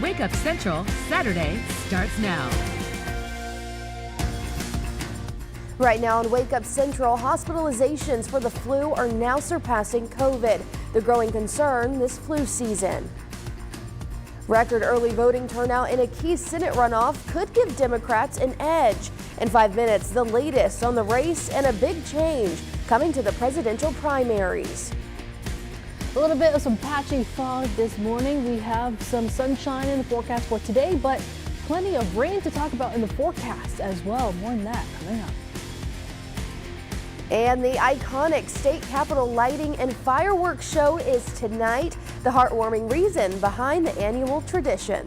Wake Up Central Saturday starts now. Right now on Wake Up Central, hospitalizations for the flu are now surpassing COVID, the growing concern this flu season. Record early voting turnout in a key Senate runoff could give Democrats an edge. In 5 minutes, the latest on the race and a big change coming to the presidential primaries. A little bit of some patchy fog this morning. We have some sunshine in the forecast for today, but plenty of rain to talk about in the forecast as well. More on that coming up. And the iconic State Capitol lighting and fireworks show is tonight, the heartwarming reason behind the annual tradition.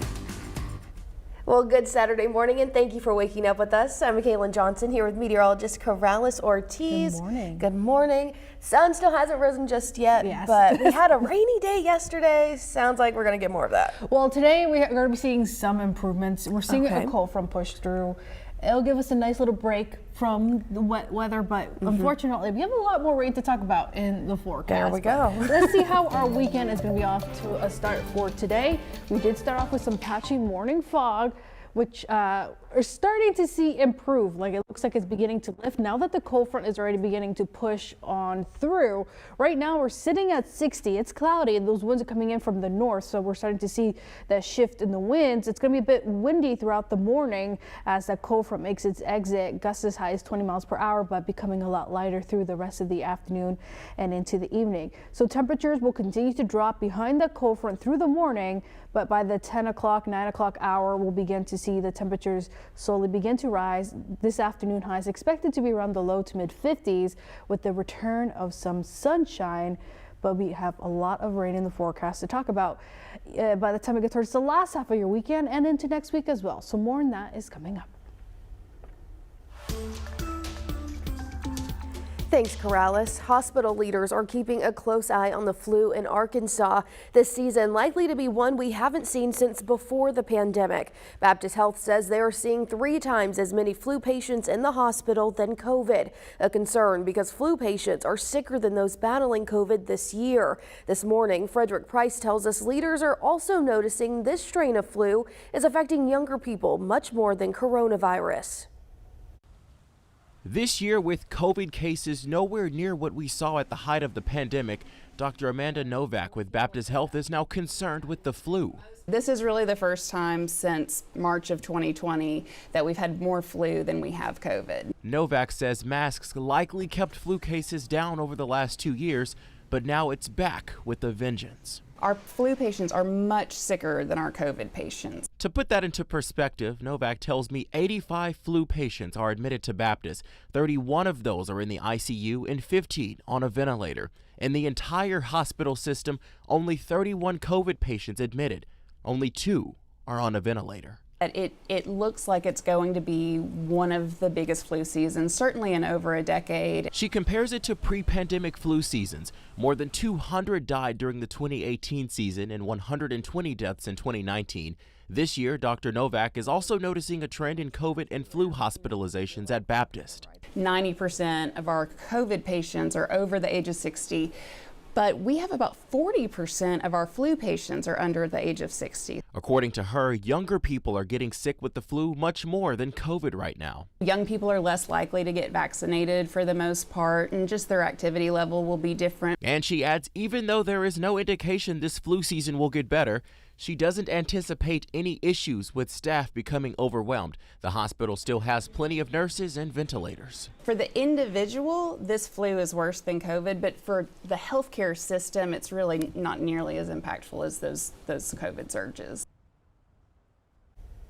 Well, good Saturday morning, and thank you for waking up with us. I'm Mackailyn Johnson here with meteorologist Corrales Ortiz. Good morning. Good morning. Sun still hasn't risen just yet, yes. But we had a rainy day yesterday. Sounds like we're going to get more of that. Well, today we're going to be seeing some improvements. We're seeing a cold front push through. It'll give us a nice little break from the wet weather, but unfortunately, we have a lot more rain to talk about in the forecast. There we go. Let's see how our weekend is going to be off to a start for today. We did start off with some patchy morning fog, which are starting to see improve. Like, it looks like it's beginning to lift now that the cold front is already beginning to push on through. Right now we're sitting at 60. It's cloudy and those winds are coming in from the north, so we're starting to see that shift in the winds. It's going to be a bit windy throughout the morning as that cold front makes its exit. Gusts as high as 20 miles per hour, but becoming a lot lighter through the rest of the afternoon and into the evening. So temperatures will continue to drop behind that cold front through the morning, but by the 10 o'clock, 9 o'clock hour, we'll begin to see the temperatures slowly begin to rise. This afternoon highs expected to be around the low to mid 50s with the return of some sunshine, but we have a lot of rain in the forecast to talk about by the time we get towards the last half of your weekend and into next week as well. So more on that is coming up. Thanks, Corrales. Hospital leaders are keeping a close eye on the flu in Arkansas this season, likely to be one we haven't seen since before the pandemic. Baptist Health says they are seeing 3 times as many flu patients in the hospital than COVID, a concern because flu patients are sicker than those battling COVID this year. This morning, Frederick Price tells us leaders are also noticing this strain of flu is affecting younger people much more than coronavirus. This year, with COVID cases nowhere near what we saw at the height of the pandemic, Dr. Amanda Novak with Baptist Health is now concerned with the flu. This is really the first time since March of 2020 that we've had more flu than we have COVID. Novak says masks likely kept flu cases down over the last 2 years, but now it's back with a vengeance. Our flu patients are much sicker than our COVID patients. To put that into perspective, Novak tells me 85 flu patients are admitted to Baptist. 31 of those are in the ICU and 15 on a ventilator. In the entire hospital system, only 31 COVID patients admitted. Only 2 are on a ventilator. It looks like it's going to be one of the biggest flu seasons, certainly in over a decade. She compares it to pre-pandemic flu seasons. More than 200 died during the 2018 season and 120 deaths in 2019. This year, Dr. Novak is also noticing a trend in COVID and flu hospitalizations at Baptist. 90% of our COVID patients are over the age of 60. But we have about 40% of our flu patients are under the age of 60. According to her, younger people are getting sick with the flu much more than COVID right now. Young people are less likely to get vaccinated for the most part, and just their activity level will be different. And she adds, even though there is no indication this flu season will get better, she doesn't anticipate any issues with staff becoming overwhelmed. The hospital still has plenty of nurses and ventilators. For the individual, this flu is worse than COVID, but for the healthcare system, it's really not nearly as impactful as those COVID surges.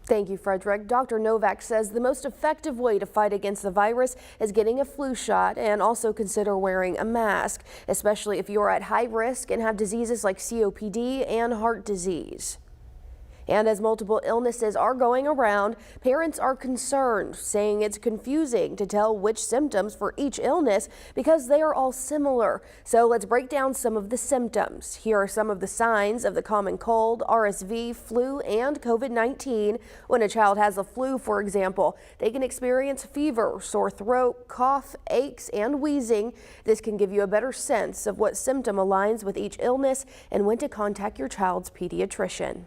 Thank you, Frederick. Dr. Novak says the most effective way to fight against the virus is getting a flu shot and also consider wearing a mask, especially if you're at high risk and have diseases like COPD and heart disease. And as multiple illnesses are going around, parents are concerned, saying it's confusing to tell which symptoms for each illness because they are all similar. So let's break down some of the symptoms. Here are some of the signs of the common cold, RSV, flu, and COVID-19. When a child has the flu, for example, they can experience fever, sore throat, cough, aches, and wheezing. This can give you a better sense of what symptom aligns with each illness and when to contact your child's pediatrician.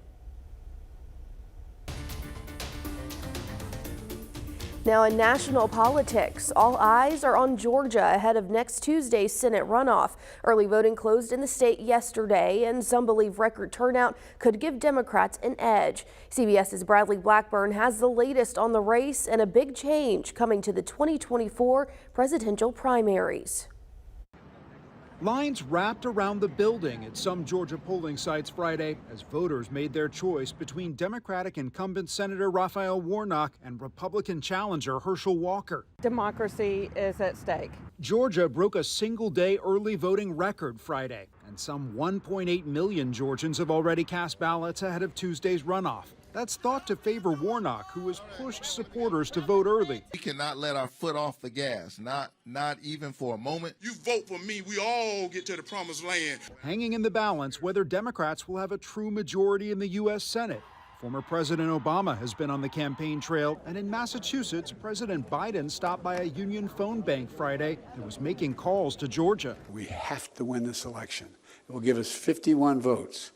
Now in national politics, all eyes are on Georgia ahead of next Tuesday's Senate runoff. Early voting closed in the state yesterday, and some believe record turnout could give Democrats an edge. CBS's Bradley Blackburn has the latest on the race and a big change coming to the 2024 presidential primaries. Lines wrapped around the building at some Georgia polling sites Friday as voters made their choice between Democratic incumbent Senator Raphael Warnock and Republican challenger Herschel Walker. Democracy is at stake. Georgia broke a single-day early voting record Friday, and some 1.8 million Georgians have already cast ballots ahead of Tuesday's runoff. That's thought to favor Warnock, who has pushed supporters to vote early. We cannot let our foot off the gas, not even for a moment. You vote for me, we all get to the promised land. Hanging in the balance whether Democrats will have a true majority in the U.S. Senate. Former President Obama has been on the campaign trail, and in Massachusetts, President Biden stopped by a Union phone bank Friday and was making calls to Georgia. We have to win this election. It will give us 51 votes.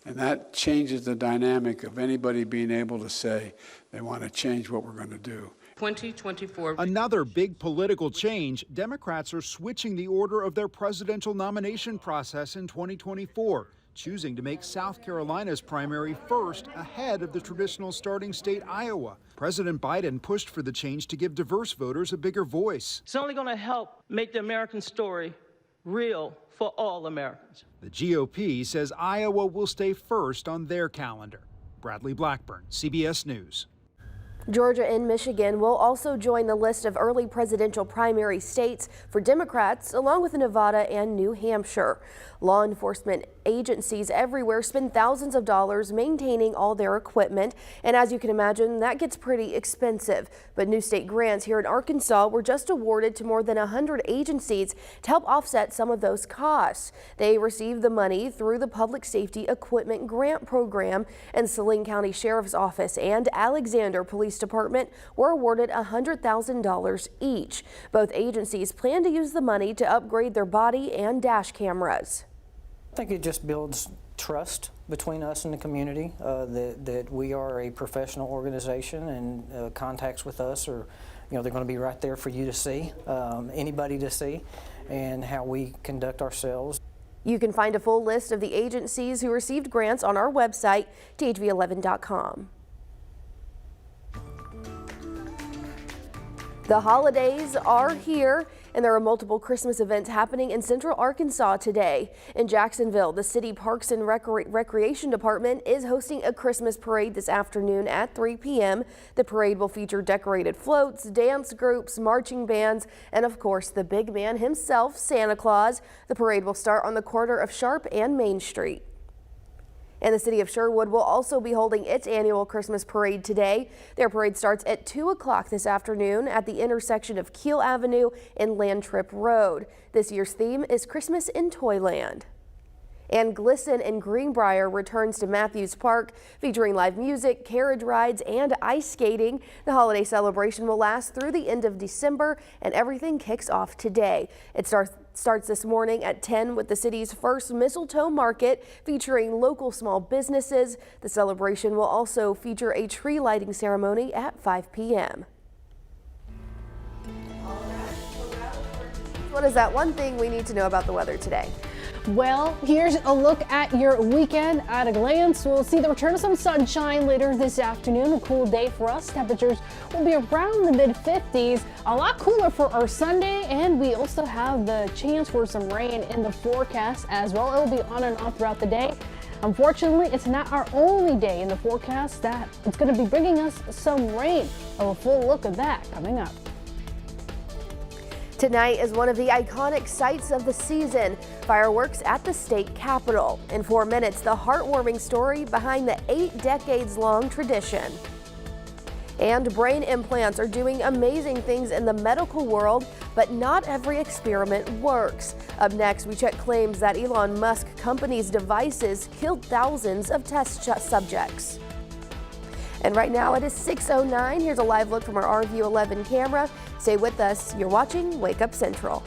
And that changes the dynamic of anybody being able to say they want to change what we're going to do. 2024. Another big political change, Democrats are switching the order of their presidential nomination process in 2024, choosing to make South Carolina's primary first ahead of the traditional starting state Iowa. President Biden pushed for the change to give diverse voters a bigger voice. It's only going to help make the American story real for all Americans. The GOP says Iowa will stay first on their calendar. Bradley Blackburn, CBS News. Georgia and Michigan will also join the list of early presidential primary states for Democrats, along with Nevada and New Hampshire. Law enforcement agencies everywhere spend thousands of dollars maintaining all their equipment, and as you can imagine, that gets pretty expensive. But new state grants here in Arkansas were just awarded to more than 100 agencies to help offset some of those costs. They received the money through the Public Safety Equipment Grant Program, and Saline County Sheriff's Office and Alexander Police Department were awarded $100,000 each. Both agencies plan to use the money to upgrade their body and dash cameras. I think it just builds trust between us and the community that we are a professional organization, and contacts with us are, they're going to be right there for you to see, anybody to see, and how we conduct ourselves. You can find a full list of the agencies who received grants on our website, thv11.com. The holidays are here, and there are multiple Christmas events happening in Central Arkansas today. In Jacksonville, the City Parks and Recreation Department is hosting a Christmas parade this afternoon at 3 p.m. The parade will feature decorated floats, dance groups, marching bands, and of course the big man himself, Santa Claus. The parade will start on the corner of Sharp and Main Street. And the city of Sherwood will also be holding its annual Christmas parade today. Their parade starts at 2 o'clock this afternoon at the intersection of Keel Avenue and Landtrip Road. This year's theme is Christmas in Toyland. And Glisten and Greenbrier returns to Matthews Park, featuring live music, carriage rides, and ice skating. The holiday celebration will last through the end of December, and everything kicks off today. It starts this morning at 10 with the city's first mistletoe market, featuring local small businesses. The celebration will also feature a tree lighting ceremony at 5 p.m. What is that one thing we need to know about the weather today? Well, here's a look at your weekend at a glance. We'll see the return of some sunshine later this afternoon. A cool day for us. Temperatures will be around the mid-50s. A lot cooler for our Sunday, and we also have the chance for some rain in the forecast as well. It will be on and off throughout the day. Unfortunately, it's not our only day in the forecast that it's going to be bringing us some rain. A full look at that coming up. Tonight is one of the iconic sights of the season, fireworks at the state capitol. In 4 minutes, the heartwarming story behind the 8 decades-long tradition. And brain implants are doing amazing things in the medical world, but not every experiment works. Up next, we check claims that Elon Musk company's devices killed thousands of test subjects. And right now it is 6:09. Here's a live look from our RView 11 camera. Stay with us. You're watching Wake Up Central.